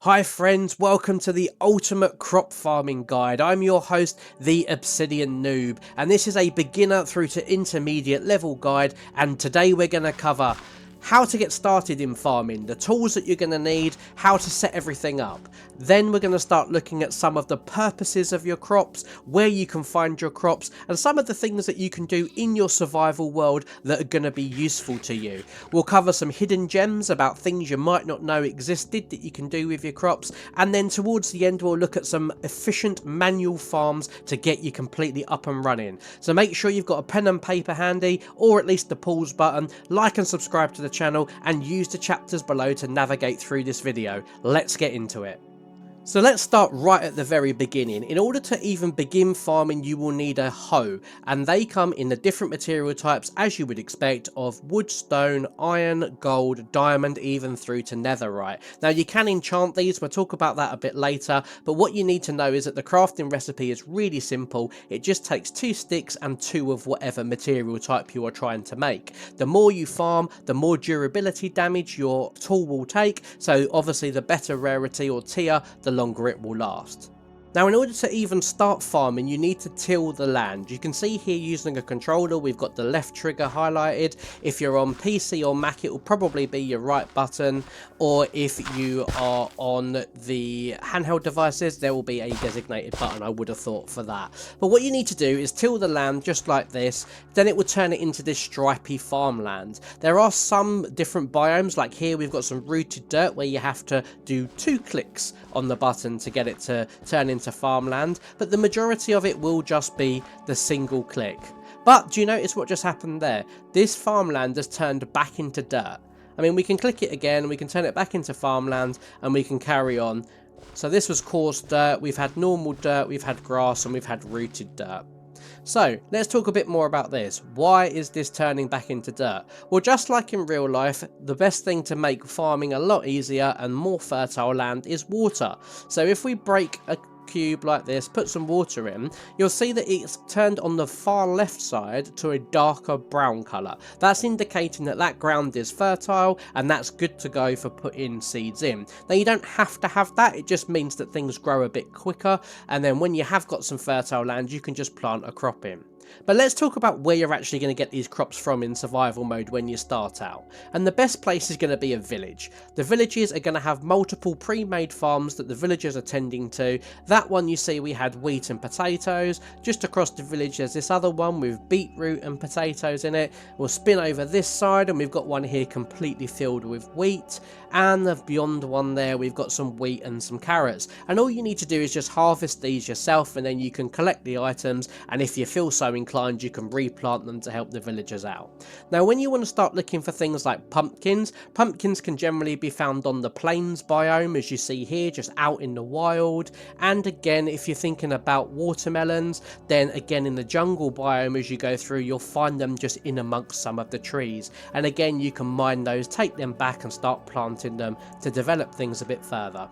Hi friends, welcome to the Ultimate Crop Farming Guide. I'm your host, the Obsidian Noob, and this is a beginner through to intermediate level guide, and today we're going to cover how to get started in farming, the tools that you're going to need, how to set everything up. Then we're going to start looking at some of the purposes of your crops, where you can find your crops, and some of the things that you can do in your survival world that are going to be useful to you. We'll cover some hidden gems about things you might not know existed that you can do with your crops, and then towards the end we'll look at some efficient manual farms to get you completely up and running. So make sure you've got a pen and paper handy, or at least the pause button, like and subscribe to the channel, and use the chapters below to navigate through this video. Let's get into it. So let's start right at the very beginning. In order to even begin farming, you will need a hoe, and they come in the different material types as you would expect of wood, stone, iron, gold, diamond, even through to netherite. Now you can enchant these, we'll talk about that a bit later, but what you need to know is that the crafting recipe is really simple. It just takes 2 sticks and 2 of whatever material type you are trying to make. The more you farm, the more durability damage your tool will take, so obviously the better rarity or tier, the longer it will last. Now in order to even start farming, you need to till the land. You can see here using a controller we've got the left trigger highlighted. If you're on PC or Mac, it will probably be your right button, or if you are on the handheld devices there will be a designated button, I would have thought, for that. But what you need to do is till the land just like this, then it will turn it into this stripy farmland. There are some different biomes, like here we've got some rooted dirt where you have to do 2 clicks on the button to get it to turn into farmland, but the majority of it will just be the single click. But do you notice what just happened there? This farmland has turned back into dirt. I mean, we can click it again, we can turn it back into farmland, and we can carry on. So this was coarse dirt, we've had normal dirt, we've had grass, and we've had rooted dirt. So let's talk a bit more about this. Why is this turning back into dirt? Well, just like in real life, the best thing to make farming a lot easier and more fertile land is water. So if we break a cube like this, put some water in, you'll see that it's turned on the far left side to a darker brown colour. That's indicating that that ground is fertile and that's good to go for putting seeds in. Now you don't have to have that, it just means that things grow a bit quicker, and then when you have got some fertile land you can just plant a crop in. But let's talk about where you're actually going to get these crops from in survival mode when you start out. And the best place is going to be a village. The villages are going to have multiple pre-made farms that the villagers are tending to. That one you see we had wheat and potatoes. Just across the village there's this other one with beetroot and potatoes in it. We'll spin over this side and we've got one here completely filled with wheat. And the beyond one there we've got some wheat and some carrots. And all you need to do is just harvest these yourself, and then you can collect the items, and if you feel so inclined you can replant them to help the villagers out. Now when you want to start looking for things like pumpkins can generally be found on the plains biome, as you see here, just out in the wild. And again, if you're thinking about watermelons, then again in the jungle biome as you go through you'll find them just in amongst some of the trees, and again you can mine those, take them back and start planting them to develop things a bit further.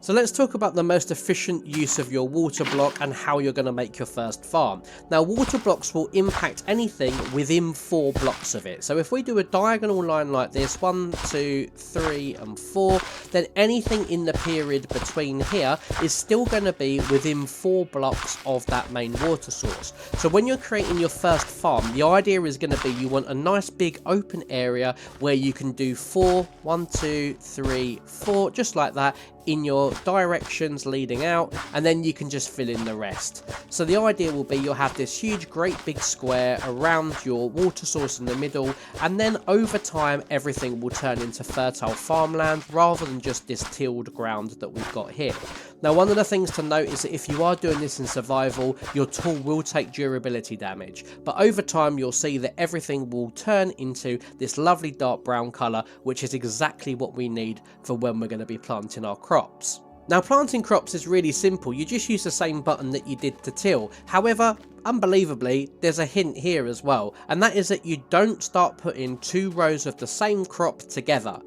So let's talk about the most efficient use of your water block and how you're going to make your first farm. Now water blocks will impact anything within 4 blocks of it. So if we do a diagonal line like this, 1, 2, 3 and 4, then anything in the period between here is still going to be within 4 blocks of that main water source. So when you're creating your first farm, the idea is going to be you want a nice big open area where you can do 4, 1, 2, 3, 4, just like that, in your directions leading out, and then you can just fill in the rest. So the idea will be you'll have this huge great big square around your water source in the middle, and then over time everything will turn into fertile farmland rather than just this tilled ground that we've got here. Now one of the things to note is that if you are doing this in survival, your tool will take durability damage, but over time you'll see that everything will turn into this lovely dark brown colour, which is exactly what we need for when we're going to be planting our crops. Now planting crops is really simple, you just use the same button that you did to till. However, unbelievably, there's a hint here as well, and that is that you don't start putting 2 rows of the same crop together.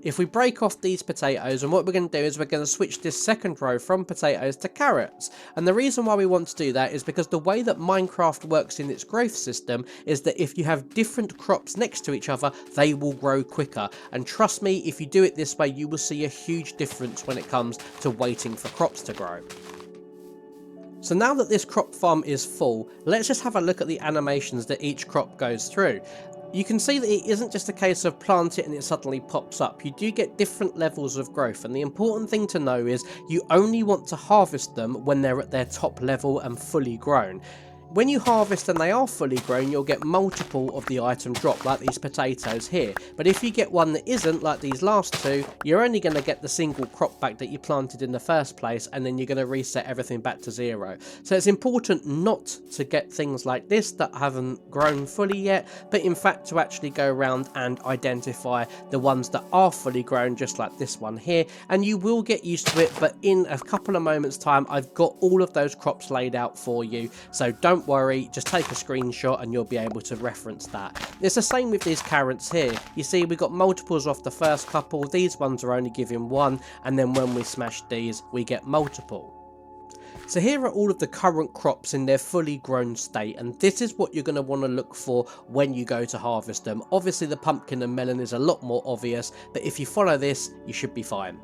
If we break off these potatoes, and what we're going to do is we're going to switch this second row from potatoes to carrots. And the reason why we want to do that is because the way that Minecraft works in its growth system is that if you have different crops next to each other, they will grow quicker. And trust me, if you do it this way, you will see a huge difference when it comes to waiting for crops to grow. So now that this crop farm is full, let's just have a look at the animations that each crop goes through. You can see that it isn't just a case of plant it and it suddenly pops up. You do get different levels of growth, and the important thing to know is you only want to harvest them when they're at their top level and fully grown. When you harvest and they are fully grown, you'll get multiple of the item drop, like these potatoes here. But if you get one that isn't, like these last two, you're only going to get the single crop back that you planted in the first place, and then you're going to reset everything back to 0. So it's important not to get things like this that haven't grown fully yet, but in fact to actually go around and identify the ones that are fully grown, just like this one here, and you will get used to it. But in a couple of moments time, I've got all of those crops laid out for you, so don't worry, just take a screenshot and you'll be able to reference that. It's the same with these carrots here. You see, we got multiples off the first couple. These ones are only giving 1, and then when we smash these, we get multiple. So here are all of the current crops in their fully grown state, and this is what you're going to want to look for when you go to harvest them. Obviously the pumpkin and melon is a lot more obvious, but if you follow this, you should be fine.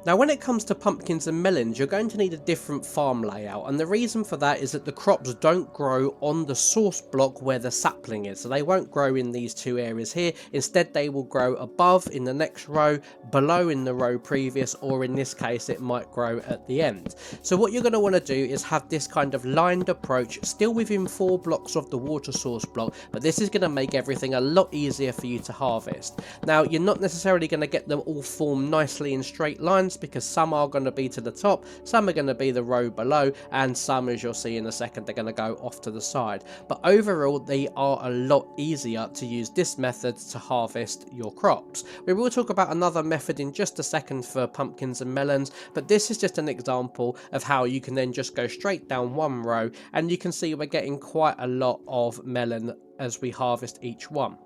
Now when it comes to pumpkins and melons, you're going to need a different farm layout, and the reason for that is that the crops don't grow on the source block where the sapling is, so they won't grow in these two areas here. Instead they will grow above in the next row, below in the row previous, or in this case it might grow at the end. So what you're going to want to do is have this kind of lined approach, still within 4 blocks of the water source block, but this is going to make everything a lot easier for you to harvest. Now you're not necessarily going to get them all formed nicely in straight lines, because some are going to be to the top, some are going to be the row below, and some, as you'll see in a second, they're going to go off to the side. But overall they are a lot easier to use this method to harvest your crops. We will talk about another method in just a second for pumpkins and melons, but this is just an example of how you can then just go straight down one row, and you can see we're getting quite a lot of melon as we harvest each one.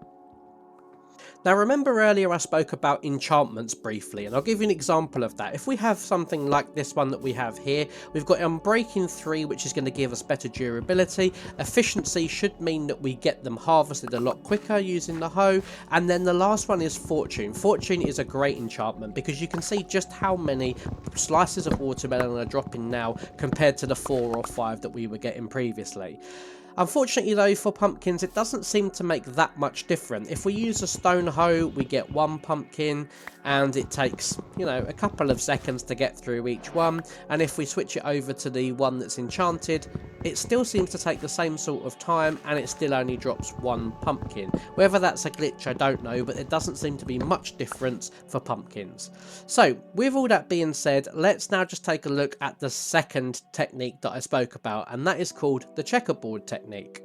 Now remember earlier I spoke about enchantments briefly, and I'll give you an example of that. If we have something like this one that we have here, we've got Unbreaking 3, which is going to give us better durability. Efficiency should mean that we get them harvested a lot quicker using the hoe, and then the last one is Fortune. Fortune is a great enchantment because you can see just how many slices of watermelon are dropping now compared to the 4 or 5 that we were getting previously. Unfortunately though, for pumpkins it doesn't seem to make that much difference. If we use a stone hoe, we get 1 pumpkin, and it takes, you know, a couple of seconds to get through each one. And if we switch it over to the one that's enchanted, it still seems to take the same sort of time, and it still only drops 1 pumpkin. Whether that's a glitch, I don't know, but it doesn't seem to be much difference for pumpkins. So with all that being said, let's now just take a look at the second technique that I spoke about, and that is called the checkerboard technique.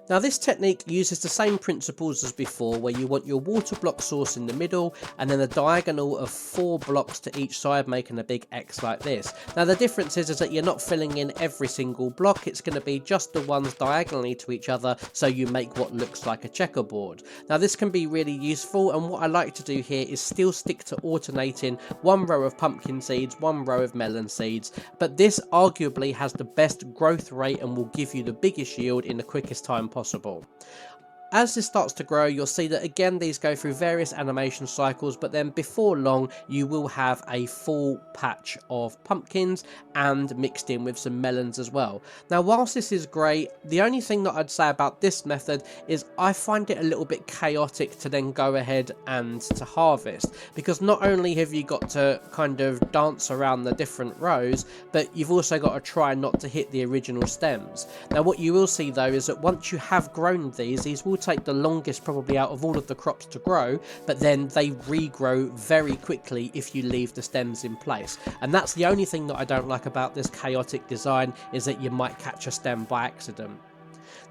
Now this technique uses the same principles as before, where you want your water block source in the middle and then a diagonal of 4 blocks to each side, making a big X like this. Now the difference is that you're not filling in every single block, it's going to be just the ones diagonally to each other, so you make what looks like a checkerboard. Now this can be really useful, and what I like to do here is still stick to alternating 1 row of pumpkin seeds, 1 row of melon seeds, but this arguably has the best growth rate and will give you the biggest yield in the quickest time possible. As this starts to grow, you'll see that again these go through various animation cycles, but then before long you will have a full patch of pumpkins and mixed in with some melons as well. Now whilst this is great, the only thing that I'd say about this method is I find it a little bit chaotic to then go ahead and to harvest, because not only have you got to kind of dance around the different rows, but you've also got to try not to hit the original stems. Now what you will see though is that once you have grown these will take the longest probably out of all of the crops to grow, but then they regrow very quickly if you leave the stems in place. And that's the only thing that I don't like about this chaotic design, is that you might catch a stem by accident.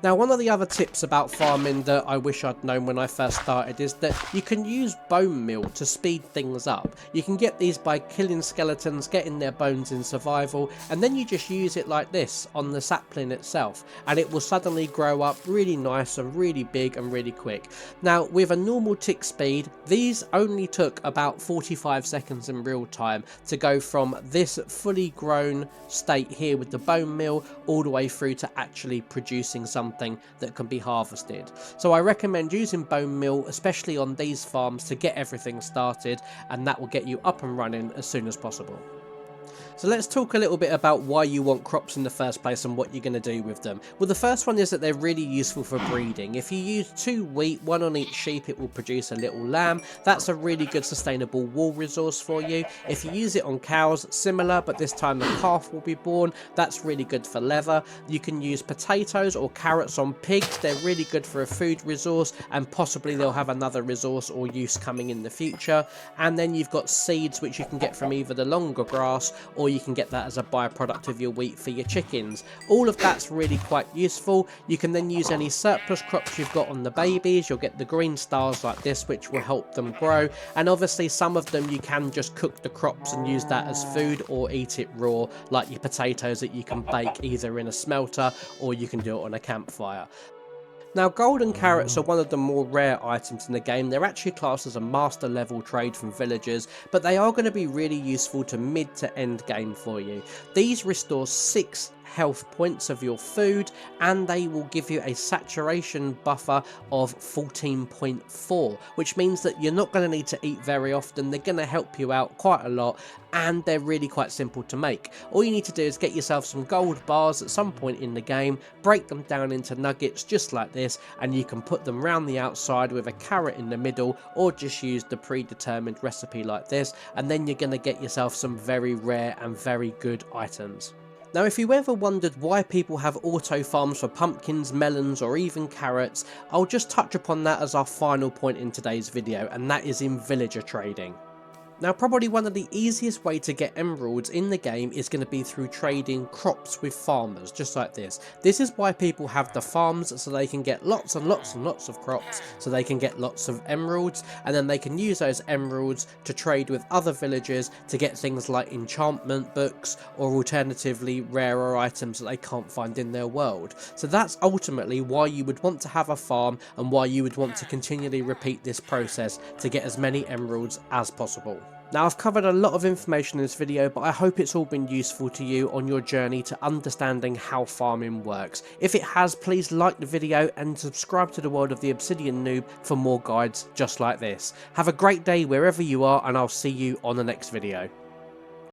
Now, one of the other tips about farming that I wish I'd known when I first started is that you can use bone meal to speed things up. You can get these by killing skeletons, getting their bones in survival, and then you just use it like this on the sapling itself, and it will suddenly grow up really nice and really big and really quick. Now, with a normal tick speed, these only took about 45 seconds in real time to go from this fully grown state here with the bone meal all the way through to actually producing something that can be harvested. So I recommend using bone meal, especially on these farms, to get everything started, and that will get you up and running as soon as possible. So let's talk a little bit about why you want crops in the first place and what you're going to do with them. Well, the first one is that they're really useful for breeding. If you use 2 wheat, 1 on each sheep, it will produce a little lamb. That's a really good sustainable wool resource for you. If you use it on cows, similar, but this time the calf will be born. That's really good for leather. You can use potatoes or carrots on pigs. They're really good for a food resource, and possibly they'll have another resource or use coming in the future. And then you've got seeds, which you can get from either the longer grass, or you can get that as a byproduct of your wheat for your chickens. All of that's really quite useful. You can then use any surplus crops you've got on the babies. You'll get the green stars like this, which will help them grow, and obviously some of them you can just cook the crops and use that as food, or eat it raw, like your potatoes that you can bake either in a smelter or you can do it on a campfire. Now, golden carrots are one of the more rare items in the game. They're actually classed as a master level trade from villagers, but they are going to be really useful to mid to end game for you. These restore 6 health points of your food, and they will give you a saturation buffer of 14.4, which means that you're not going to need to eat very often. They're going to help you out quite a lot, and they're really quite simple to make. All you need to do is get yourself some gold bars at some point in the game, break them down into nuggets just like this, and you can put them round the outside with a carrot in the middle, or just use the predetermined recipe like this, and then you're going to get yourself some very rare and very good items. Now, if you ever wondered why people have auto farms for pumpkins, melons, or even carrots, I'll just touch upon that as our final point in today's video, and that is in villager trading. Now, probably one of the easiest way to get emeralds in the game is going to be through trading crops with farmers, just like this. This is why people have the farms, so they can get lots and lots and lots of crops, so they can get lots of emeralds, and then they can use those emeralds to trade with other villagers to get things like enchantment books, or alternatively rarer items that they can't find in their world. So that's ultimately why you would want to have a farm, and why you would want to continually repeat this process to get as many emeralds as possible. Now, I've covered a lot of information in this video, but I hope it's all been useful to you on your journey to understanding how farming works. If it has, please like the video and subscribe to the World of the Obsidian Noob for more guides just like this. Have a great day wherever you are, and I'll see you on the next video.